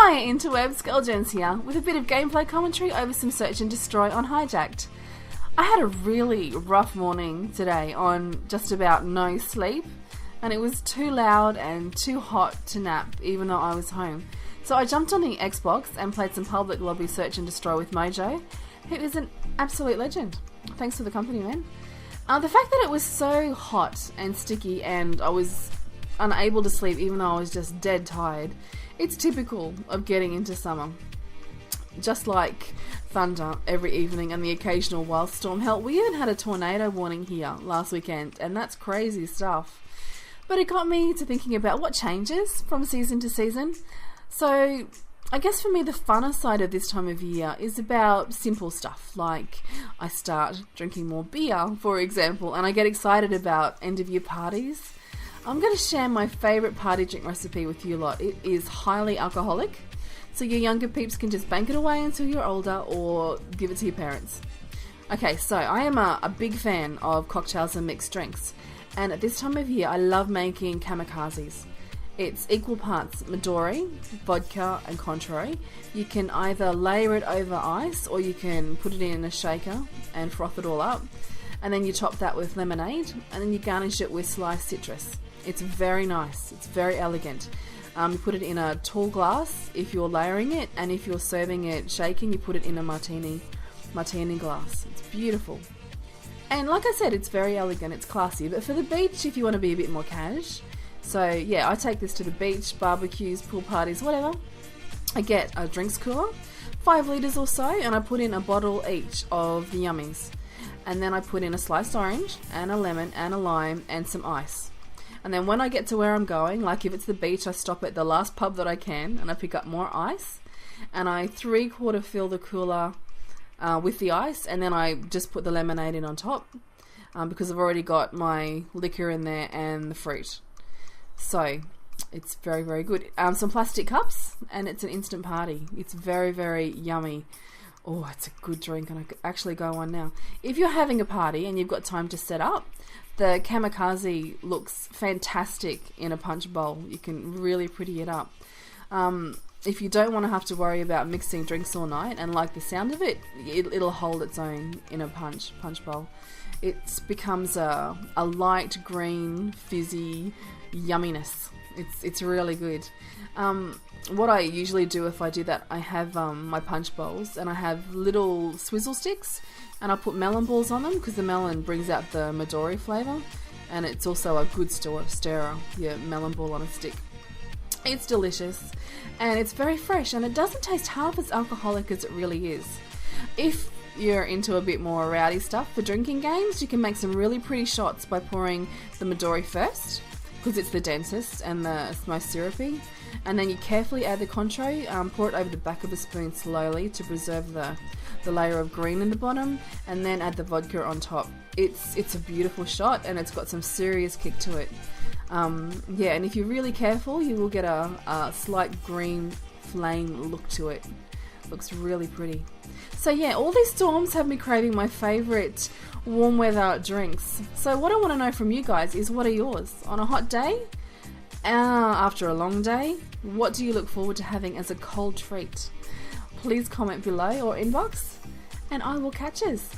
Hi, interwebs, Girlgens here, with a bit of gameplay commentary over some Search and Destroy on Hijacked. I had a really rough morning today on just about no sleep, and it was too loud and too hot to nap even though I was home. So I jumped on the Xbox and played some public lobby Search and Destroy with Mojo, who is an absolute legend. Thanks for the company, man. The fact that it was so hot and sticky and I was unable to sleep even though I was just dead tired, it's typical of getting into summer. Just like thunder every evening and the occasional wild storm. Hell, we even had a tornado warning here last weekend, and that's crazy stuff. But it got me to thinking about what changes from season to season. So I guess for me the funner side of this time of year is about simple stuff, like I start drinking more beer, for example, and I get excited about end of year parties. I'm going to share my favourite party drink recipe with you lot. It is highly alcoholic, so your younger peeps can just bank it away until you're older or give it to your parents. Okay, so I am a big fan of cocktails and mixed drinks, and at this time of year I love making kamikazes. It's equal parts Midori, vodka and Contrary. You can either layer it over ice or you can put it in a shaker and froth it all up, and then you top that with lemonade and then you garnish it with sliced citrus. It's very nice, it's very elegant. You put it in a tall glass if you're layering it, and if you're serving it shaken, you put it in a martini glass. It's beautiful. And like I said, it's very elegant, it's classy, but for the beach, if you want to be a bit more cash. So yeah, I take this to the beach, barbecues, pool parties, whatever. I get a drinks cooler, 5 litres or so, and I put in a bottle each of the yummies. And then I put in a sliced orange, and a lemon, and a lime, and some ice. And then when I get to where I'm going, like if it's the beach, I stop at the last pub that I can and I pick up more ice, and I 3/4 fill the cooler with the ice, and then I just put the lemonade in on top because I've already got my liquor in there and the fruit. So it's very, very good. Some plastic cups, and it's an instant party. It's very, very yummy. Oh, it's a good drink, and I could actually go on now. If you're having a party and you've got time to set up, the kamikaze looks fantastic in a punch bowl. You can really pretty it up. If you don't want to have to worry about mixing drinks all night and like the sound of it, it'll hold its own in a punch bowl. It becomes a light green, fizzy yumminess. It's really good. What I usually do if I do that, I have my punch bowls and I have little swizzle sticks, and I put melon balls on them because the melon brings out the Midori flavour, and it's also a good stirrer, your melon ball on a stick. It's delicious and it's very fresh, and it doesn't taste half as alcoholic as it really is. If you're into a bit more rowdy stuff for drinking games, you can make some really pretty shots by pouring the Midori first, because it's the densest and the most syrupy, and then you carefully add the Contrary, pour it over the back of the spoon slowly to preserve the layer of green in the bottom, and then add the vodka on top. It's a beautiful shot, and it's got some serious kick to it. Yeah, and if you're really careful, you will get a slight green flame look to it. Looks really pretty. So yeah, all these storms have me craving my favourite warm weather drinks. So what I want to know from you guys is, what are yours? On a hot day? After a long day? What do you look forward to having as a cold treat? Please comment below or inbox, and I will catch us.